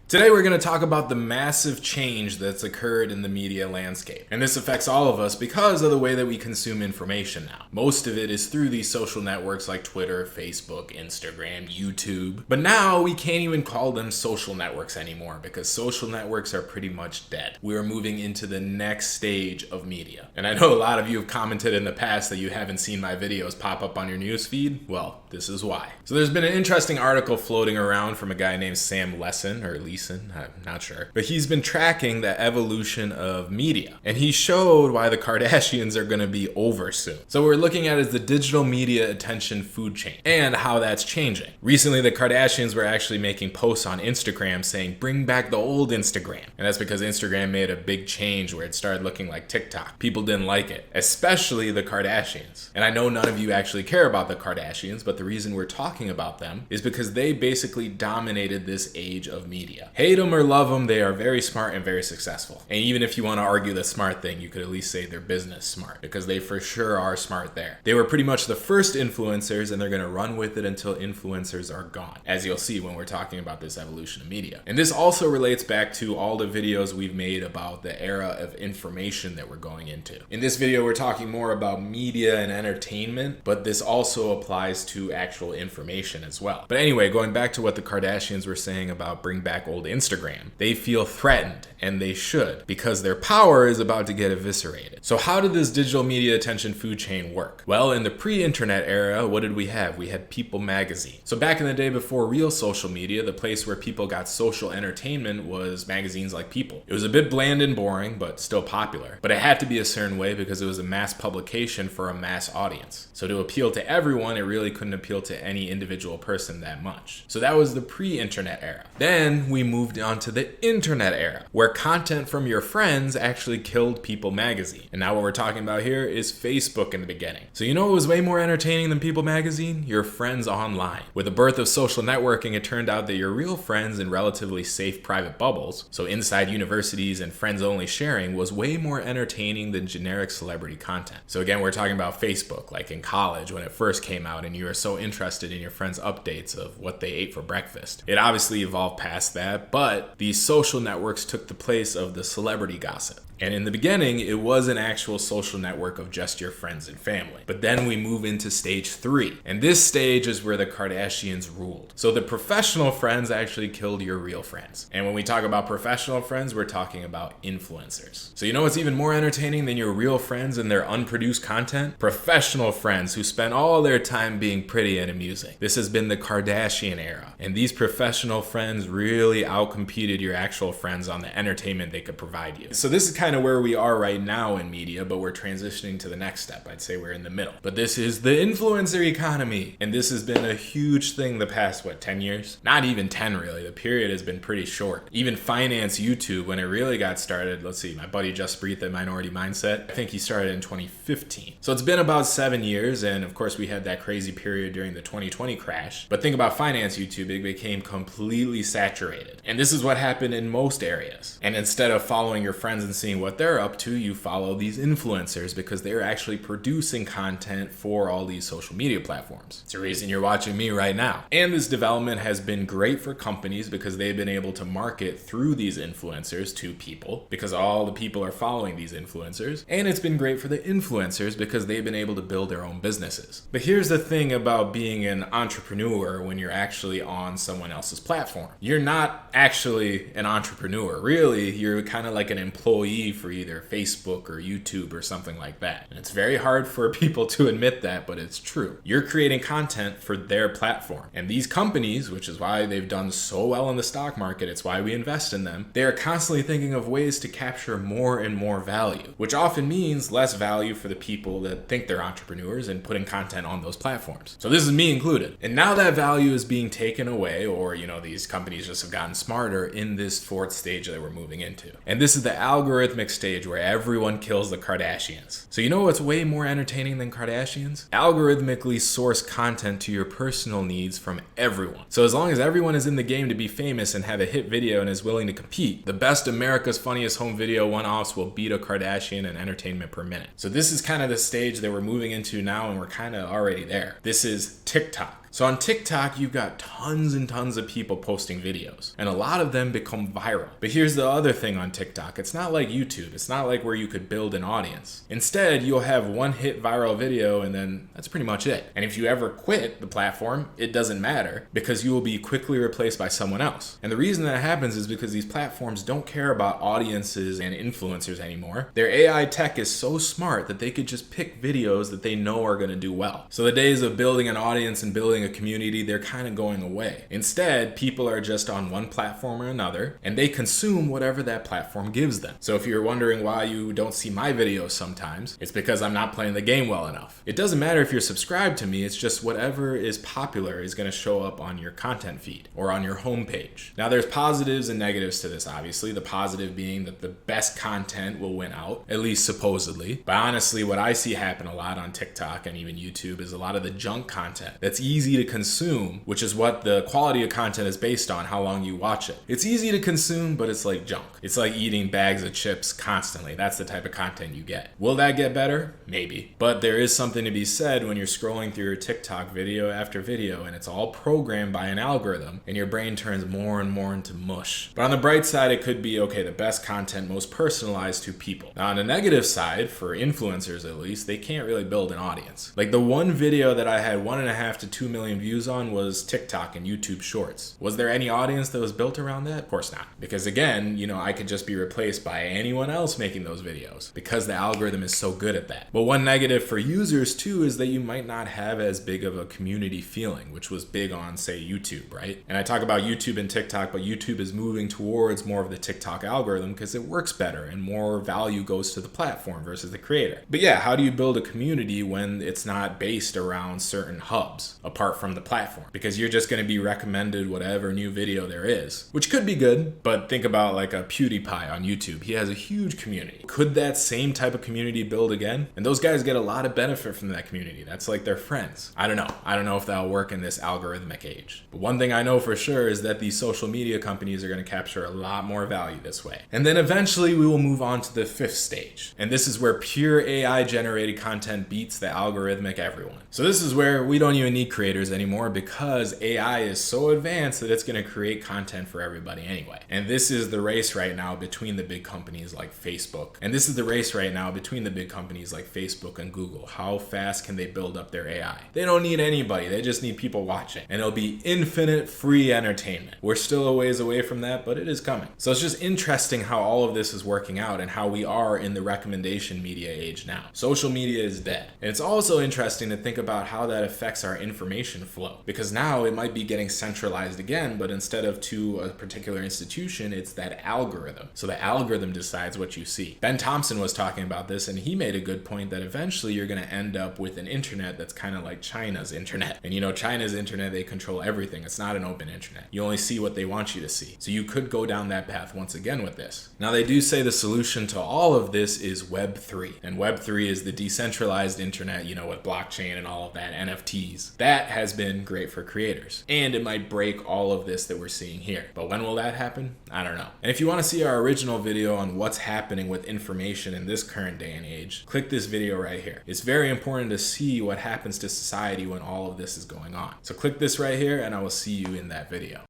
Today we're going to talk about the massive change that's occurred in the media landscape. And this affects all of us because of the way that we consume information now. Most of it is through these social networks like Twitter, Facebook, Instagram, YouTube. But now we can't even call them social networks anymore because social networks are pretty much dead. We are moving into the next stage of media. And I know a lot of you have commented in the past that you haven't seen my videos pop up on your newsfeed. Well, this is why. So there's been an interesting article floating around from a guy named Sam Lessin, or Leeson, I'm not sure. But he's been tracking the evolution of media. And he showed why the Kardashians are going to be over soon. So what we're looking at is the digital media attention food chain and how that's changing. Recently, the Kardashians were actually making posts on Instagram saying, bring back the old Instagram. And that's because Instagram made a big change where it started looking like TikTok. People didn't like it, especially the Kardashians. And I know none of you actually care about the Kardashians, but the reason we're talking about them is because they basically dominated this age of media. Hate them or love them, they are very smart and very successful. And even if you want to argue the smart thing, you could at least say they're business smart, because they for sure are smart there. They were pretty much the first influencers, and they're going to run with it until influencers are gone, as you'll see when we're talking about this evolution of media. And this also relates back to all the videos we've made about the era of information that we're going into. In this video, we're talking more about media and entertainment, but this also applies to actual information as well. But anyway, going back to what the Kardashians were saying about bring back old Instagram, they feel threatened, and they should, because their power is about to get eviscerated. So how did this digital media attention food chain work? Well, in the pre-internet era, what did we have? We had People magazine. So back in the day before real social media, the place where people got social entertainment was magazines like People. It was a bit bland and boring, but still popular. But it had to be a certain way because it was a mass publication for a mass audience. So to appeal to everyone, it really couldn't appeal to any individual person that much. So that was the pre-internet era. Then we moved on to the internet era, where content from your friends actually killed People magazine. And now what we're talking about here is Facebook in the beginning. So you know what was way more entertaining than People magazine? Your friends online. With the birth of social networking, it turned out that your real friends in relatively safe private bubbles, so inside universities and friends only sharing, was way more entertaining than generic celebrity content. So again, we're talking about Facebook, like in college when it first came out and you were so interested in your friends' updates of what they ate for breakfast. It obviously evolved past that, but these social networks took the place of the celebrity gossip. And in the beginning, it was an actual social network of just your friends and family. But then we move into stage 3. And this stage is where the Kardashians ruled. So the professional friends actually killed your real friends. And when we talk about professional friends, we're talking about influencers. So you know what's even more entertaining than your real friends and their unproduced content? Professional friends who spend all their time being pretty and amusing. This has been the Kardashian era. And these professional friends really outcompeted your actual friends on the entertainment they could provide you. So this is kind of where we are right now in media, but we're transitioning to the next step. I'd say we're in the middle. But this is the influencer economy. And this has been a huge thing the past, 10 years? Not even 10 really. The period has been pretty short. Even finance YouTube, when it really got started, let's see, my buddy Just Breathe at Minority Mindset, I think he started in 2015. So it's been about 7 years, and of course we had that crazy period during the 2020 crash. But think about finance YouTube, it became completely saturated. And this is what happened in most areas. And instead of following your friends and seeing what they're up to, you follow these influencers because they're actually producing content for all these social media platforms. It's the reason you're watching me right now. And this development has been great for companies because they've been able to market through these influencers to people because all the people are following these influencers. And it's been great for the influencers because they've been able to build their own businesses. But here's the thing about being an entrepreneur when you're actually on someone else's platform. You're not actually an entrepreneur. Really, you're kind of like an employee for either Facebook or YouTube or something like that. And it's very hard for people to admit that, but it's true. You're creating content for their platform. And these companies, which is why they've done so well in the stock market, it's why we invest in them, they are constantly thinking of ways to capture more and more value, which often means less value for the people that think they're entrepreneurs and putting content on those platforms. So this is me included. And now that value is being taken away, or these companies just have gotten smarter in this fourth stage that we're moving into. And this is the algorithmic stage where everyone kills the Kardashians. So you know what's way more entertaining than Kardashians? Algorithmically source content to your personal needs from everyone. So as long as everyone is in the game to be famous and have a hit video and is willing to compete, the best America's Funniest Home Video one-offs will beat a Kardashian in entertainment per minute. So this is kind of the stage that we're moving into now, and we're kind of already there. This is TikTok. So on TikTok, you've got tons and tons of people posting videos, and a lot of them become viral. But here's the other thing on TikTok. It's not like YouTube. It's not like where you could build an audience. Instead, you'll have one hit viral video and then that's pretty much it. And if you ever quit the platform, it doesn't matter because you will be quickly replaced by someone else. And the reason that happens is because these platforms don't care about audiences and influencers anymore. Their AI tech is so smart that they could just pick videos that they know are going to do well. So the days of building an audience and building a community, they're kind of going away. Instead, people are just on one platform or another and they consume whatever that platform gives them. So if you're wondering why you don't see my videos sometimes, it's because I'm not playing the game well enough. It doesn't matter if you're subscribed to me, it's just whatever is popular is going to show up on your content feed or on your homepage. Now there's positives and negatives to this, obviously. The positive being that the best content will win out, at least supposedly. But honestly, what I see happen a lot on TikTok and even YouTube is a lot of the junk content that's easy to consume, which is what the quality of content is based on, how long you watch it. It's easy to consume, but it's like junk. It's like eating bags of chips constantly. That's the type of content you get. Will that get better? Maybe. But there is something to be said when you're scrolling through your TikTok video after video and it's all programmed by an algorithm and your brain turns more and more into mush. But on the bright side, it could be, okay, the best content most personalized to people. Now on the negative side, for influencers at least, they can't really build an audience. Like the one video that I had 1.5 to 2 million views on was TikTok and YouTube Shorts. Was there any audience that was built around that? Of course not. Because again, I could just be replaced by anyone else making those videos because the algorithm is so good at that. But one negative for users too is that you might not have as big of a community feeling, which was big on, say, YouTube, right? And I talk about YouTube and TikTok, but YouTube is moving towards more of the TikTok algorithm because it works better and more value goes to the platform versus the creator. But yeah, how do you build a community when it's not based around certain hubs apart from the platform? Because you're just going to be recommended whatever new video there is, which could be good, but think about like a PewDiePie on YouTube. He has a huge community. Could that same type of community build again? And those guys get a lot of benefit from that community. That's like their friends. I don't know. I don't know if that'll work in this algorithmic age. But one thing I know for sure is that these social media companies are going to capture a lot more value this way. And then eventually we will move on to the fifth stage. And this is where pure AI generated content beats the algorithmic everyone. So this is where we don't even need creators anymore because AI is so advanced that it's going to create content for everybody anyway. And this is the race right now between the big companies like Facebook. And this is the race right now between the big companies like Facebook and Google. How fast can they build up their AI? They don't need anybody. They just need people watching. And it'll be infinite free entertainment. We're still a ways away from that, but it is coming. So it's just interesting how all of this is working out and how we are in the recommendation media age now. Social media is dead. And it's also interesting to think about how that affects our information flow. Because now it might be getting centralized again, but instead of to a particular institution, it's that algorithm. So the algorithm decides what you see. Ben Thompson was talking about this and he made a good point that eventually you're going to end up with an internet that's kind of like China's internet. And China's internet, they control everything. It's not an open internet. You only see what they want you to see. So you could go down that path once again with this. Now they do say the solution to all of this is Web3. And Web3 is the decentralized internet, with blockchain and all of that, NFTs. That has been great for creators. And it might break all of this that we're seeing here. But when will that happen? I don't know. And if you want to see our original video on what's happening with information in this current day and age, click this video right here. It's very important to see what happens to society when all of this is going on. So click this right here and I will see you in that video.